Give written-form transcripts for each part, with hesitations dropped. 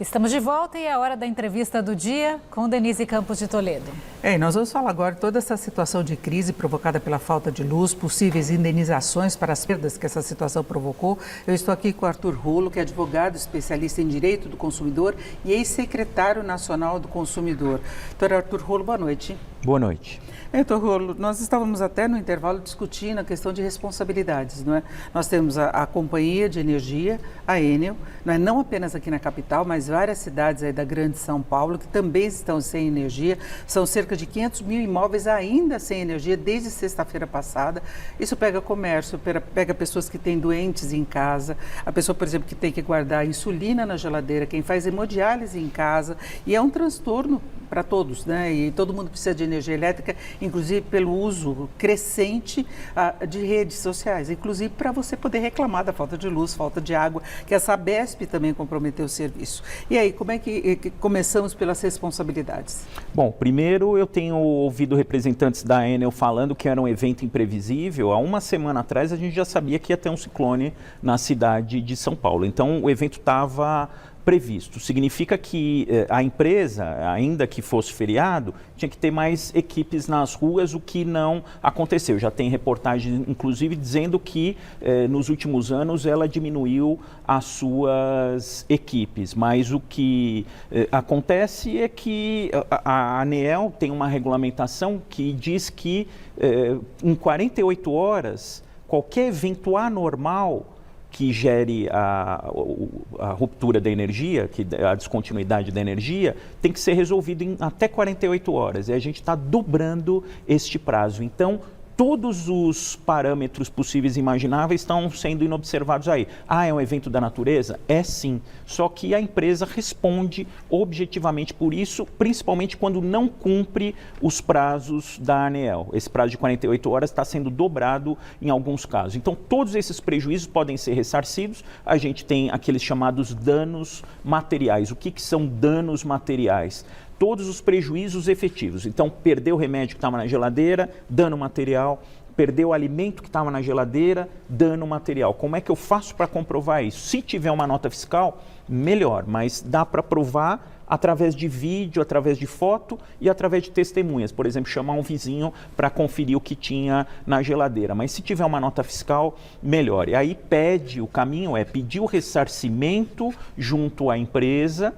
Estamos de volta e é a hora da entrevista do dia com Denise Campos de Toledo. E nós vamos falar agora de toda essa situação de crise provocada pela falta de luz, possíveis indenizações para as perdas que essa situação provocou. Eu estou aqui com o Arthur Rolo, que é advogado, especialista em direito do consumidor e ex-secretário nacional do consumidor. Doutor Arthur Rolo, boa noite. Boa noite. Doutor Rolo, nós estávamos até no intervalo discutindo a questão de responsabilidades, não é? Nós temos a Companhia de Energia, a Enel, não apenas aqui na capital, mas várias cidades aí da grande São Paulo que também estão sem energia. São cerca de 500 mil imóveis ainda sem energia desde sexta-feira passada. Isso pega comércio, pega pessoas que têm doentes em casa, a pessoa, por exemplo, que tem que guardar insulina na geladeira, quem faz hemodiálise em casa, e é um transtorno para todos, né? E todo mundo precisa de energia elétrica, inclusive pelo uso crescente de redes sociais, inclusive para você poder reclamar da falta de luz, falta de água, que a Sabesp também comprometeu o serviço. E aí, como é que começamos pelas responsabilidades? Bom, primeiro eu tenho ouvido representantes da Enel falando que era um evento imprevisível. Há uma semana atrás a gente já sabia que ia ter um ciclone na cidade de São Paulo. Então o evento estava previsto. Significa que a empresa, ainda que fosse feriado, tinha que ter mais equipes nas ruas, o que não aconteceu. Já tem reportagem, inclusive, dizendo que nos últimos anos ela diminuiu as suas equipes. Mas o que acontece é que a ANEEL tem uma regulamentação que diz que em 48 horas, qualquer evento anormal que gere a ruptura da energia, a descontinuidade da energia, tem que ser resolvido em até 48 horas. E a gente está dobrando este prazo. Então, todos os parâmetros possíveis e imagináveis estão sendo inobservados aí. Ah, é um evento da natureza? É sim. Só que a empresa responde objetivamente por isso, principalmente quando não cumpre os prazos da ANEEL. Esse prazo de 48 horas está sendo dobrado em alguns casos. Então, todos esses prejuízos podem ser ressarcidos. A gente tem aqueles chamados danos materiais. O que são danos materiais? Todos os prejuízos efetivos. Então, perdeu o remédio que estava na geladeira, dano material. Perdeu o alimento que estava na geladeira, dano material. Como é que eu faço para comprovar isso? Se tiver uma nota fiscal, melhor, mas dá para provar através de vídeo, através de foto e através de testemunhas. Por exemplo, chamar um vizinho para conferir o que tinha na geladeira. Mas se tiver uma nota fiscal, melhor. E aí o caminho é pedir o ressarcimento junto à empresa,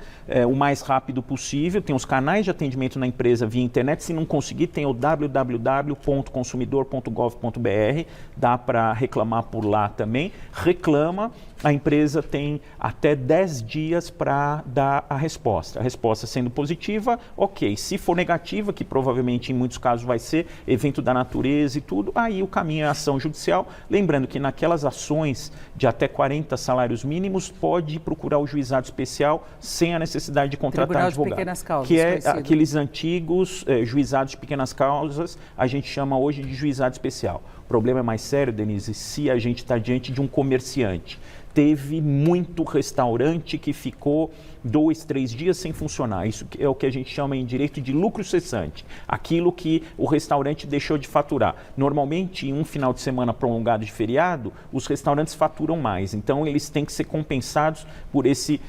o mais rápido possível. Tem os canais de atendimento na empresa via internet. Se não conseguir, tem o www.consumidor.gov.br. Dá para reclamar por lá também. Reclama. A empresa tem até 10 dias para dar a resposta. A resposta sendo positiva, ok. Se for negativa, que provavelmente em muitos casos vai ser evento da natureza e tudo, aí o caminho é a ação judicial. Lembrando que naquelas ações de até 40 salários mínimos, pode procurar o juizado especial sem a necessidade de contratar Tribunal advogado. De pequenas causas, que é conhecido. Aqueles antigos juizados de pequenas causas, a gente chama hoje de juizado especial. O problema é mais sério, Denise, se a gente está diante de um comerciante. Teve muito restaurante que ficou 2, 3 dias sem funcionar. Isso é o que a gente chama em direito de lucro cessante. Aquilo que o restaurante deixou de faturar. Normalmente, em um final de semana prolongado de feriado, os restaurantes faturam mais. Então, eles têm que ser compensados por esse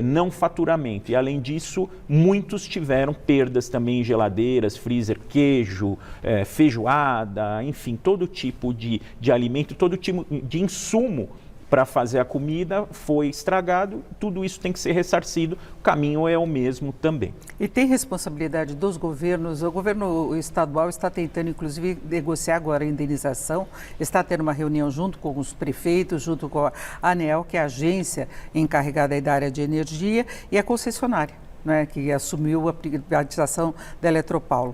não faturamento. E, além disso, muitos tiveram perdas também em geladeiras, freezer, queijo, feijoada, enfim, todo tipo de alimento, todo tipo de insumo para fazer a comida foi estragado, tudo isso tem que ser ressarcido, o caminho é o mesmo também. E tem responsabilidade dos governos, o governo estadual está tentando inclusive negociar agora a indenização, está tendo uma reunião junto com os prefeitos, junto com a ANEEL, que é a agência encarregada da área de energia, e a concessionária, né, que assumiu a privatização da Eletropaulo.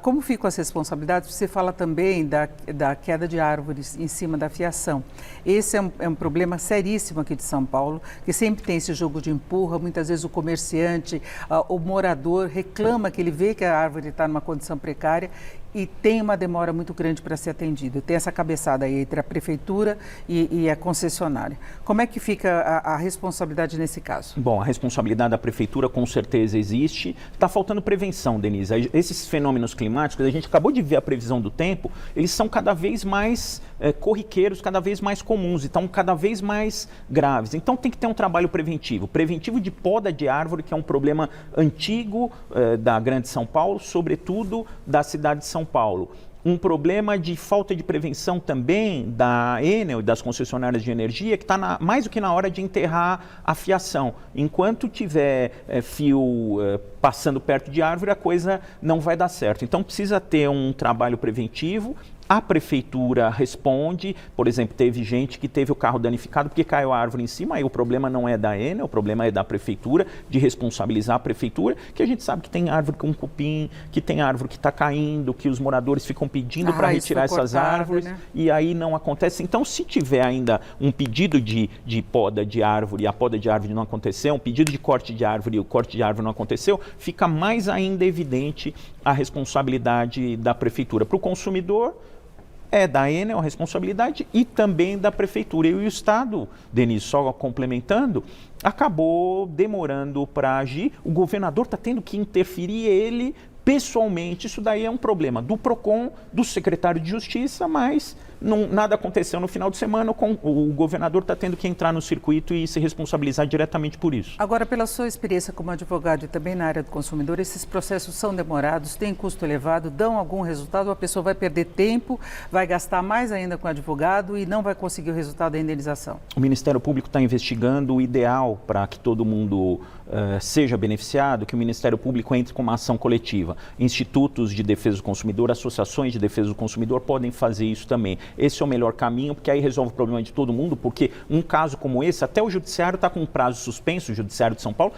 Como ficam as responsabilidades? Você fala também da queda de árvores em cima da fiação. Esse é um problema seríssimo aqui de São Paulo, que sempre tem esse jogo de empurra. Muitas vezes o comerciante, o morador reclama que ele vê que a árvore está numa condição precária e tem uma demora muito grande para ser atendido. Tem essa cabeçada aí entre a prefeitura e a concessionária. Como é que fica a responsabilidade nesse caso? Bom, a responsabilidade da prefeitura com certeza existe. Está faltando prevenção, Denise. Esses fenômenos climáticos, a gente acabou de ver a previsão do tempo, eles são cada vez mais corriqueiros, cada vez mais comuns, então cada vez mais graves. Então tem que ter um trabalho preventivo. Preventivo de poda de árvore, que é um problema antigo da Grande São Paulo, sobretudo da cidade de São Paulo. Um problema de falta de prevenção também da Enel e das concessionárias de energia, que está mais do que na hora de enterrar a fiação. Enquanto tiver fio passando perto de árvore, a coisa não vai dar certo. Então precisa ter um trabalho preventivo. A prefeitura responde, por exemplo, teve gente que teve o carro danificado porque caiu a árvore em cima, aí o problema não é da Enel, o problema é da prefeitura, de responsabilizar a prefeitura, que a gente sabe que tem árvore com cupim, que tem árvore que está caindo, que os moradores ficam pedindo para retirar essas árvores, né? E aí não acontece. Então, se tiver ainda um pedido de poda de árvore e a poda de árvore não aconteceu, um pedido de corte de árvore e o corte de árvore não aconteceu, fica mais ainda evidente a responsabilidade da prefeitura. Para o consumidor, é da Enel a responsabilidade e também da prefeitura. E o Estado, Denise, só complementando, acabou demorando para agir. O governador está tendo que interferir ele pessoalmente. Isso daí é um problema do PROCON, do secretário de Justiça, mas nada aconteceu no final de semana. O governador está tendo que entrar no circuito e se responsabilizar diretamente por isso. Agora, pela sua experiência como advogado e também na área do consumidor, esses processos são demorados, têm custo elevado, dão algum resultado? A pessoa vai perder tempo, vai gastar mais ainda com o advogado e não vai conseguir o resultado da indenização? O Ministério Público está investigando o ideal para que todo mundo seja beneficiado, que o Ministério Público entre com uma ação coletiva. Institutos de defesa do consumidor, associações de defesa do consumidor podem fazer isso também. Esse é o melhor caminho, porque aí resolve o problema de todo mundo, porque um caso como esse, até o judiciário está com um prazo suspenso, o judiciário de São Paulo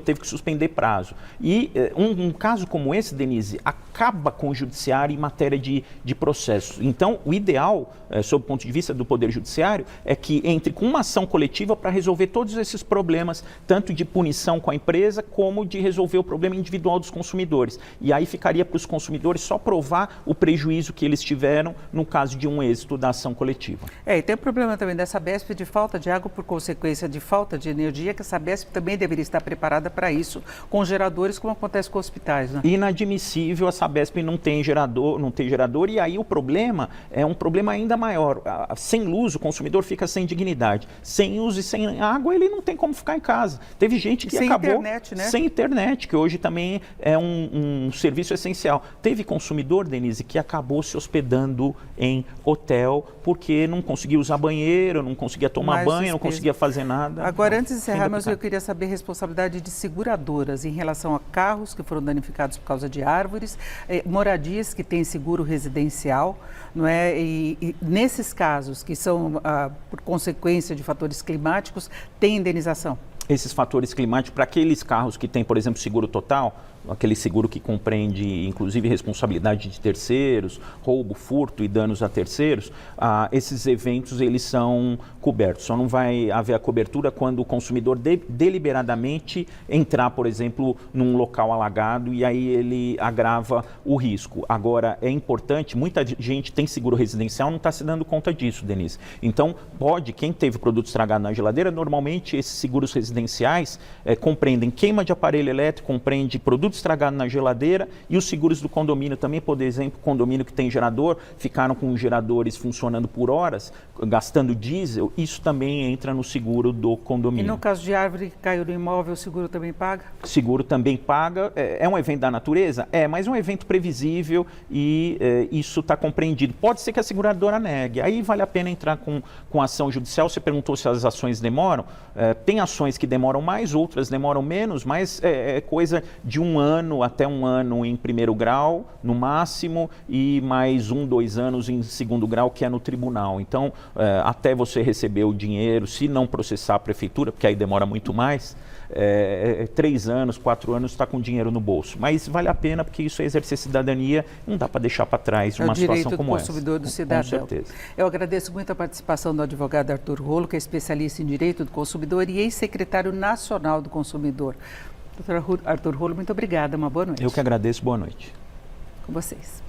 teve que suspender prazo. E um caso como esse, Denise, acaba com o judiciário em matéria de processo. Então, o ideal, sob o ponto de vista do Poder Judiciário, é que entre com uma ação coletiva para resolver todos esses problemas, tanto de punição com a empresa, como de resolver o problema individual dos consumidores. E aí ficaria para os consumidores só provar o prejuízo que eles tiveram no caso de um êxito da ação coletiva. E tem o problema também da Sabesp de falta de água por consequência de falta de energia, que a Sabesp também deveria estar preparada para isso, com geradores, como acontece com hospitais, né? Inadmissível a Sabesp não ter gerador, e aí o problema é um problema ainda maior. Sem luz, o consumidor fica sem dignidade. Sem luz e sem água, ele não tem como ficar em casa. Teve gente que acabou internet, né? Sem internet, que hoje também é um serviço essencial. Teve consumidor, Denise, que acabou se hospedando em hotel porque não conseguia usar banheiro, não conseguia tomar banho, não conseguia fazer nada. Agora, antes de encerrar, mas eu queria saber a responsabilidade de seguradoras em relação a carros que foram danificados por causa de árvores, moradias que têm seguro residencial, não é? E nesses casos que são por consequência de fatores climáticos, tem indenização? Esses fatores climáticos, para aqueles carros que têm, por exemplo, seguro total, aquele seguro que compreende, inclusive, responsabilidade de terceiros, roubo, furto e danos a terceiros, esses eventos, eles são cobertos. Só não vai haver a cobertura quando o consumidor deliberadamente entrar, por exemplo, num local alagado e aí ele agrava o risco. Agora, é importante, muita gente tem seguro residencial, não está se dando conta disso, Denise. Então, quem teve produto estragado na geladeira, normalmente esses seguros residenciais compreendem queima de aparelho elétrico, compreende produto estragado na geladeira, e os seguros do condomínio também, por exemplo, condomínio que tem gerador, ficaram com geradores funcionando por horas, gastando diesel, isso também entra no seguro do condomínio. E no caso de árvore que caiu no imóvel, o seguro também paga? Seguro também paga. É um evento da natureza? Mas é um evento previsível e isso está compreendido. Pode ser que a seguradora negue, aí vale a pena entrar com ação judicial. Você perguntou se as ações demoram. Tem ações que demoram mais, outras demoram menos, mas é coisa de 1 ano até 1 ano em primeiro grau, no máximo, e mais 1, 2 anos em segundo grau, que é no tribunal. Então, até você receber o dinheiro, se não processar a prefeitura, porque aí demora muito mais, 3 anos, 4 anos está com dinheiro no bolso. Mas vale a pena, porque isso é exercer cidadania, não dá para deixar para trás uma situação como essa. É o direito do consumidor, do cidadão. Com certeza. Eu agradeço muito a participação do advogado Arthur Rolo, que é especialista em direito do consumidor e ex-secretário nacional do consumidor. Doutor Arthur Rolo, muito obrigada, uma boa noite. Eu que agradeço, boa noite. Com vocês.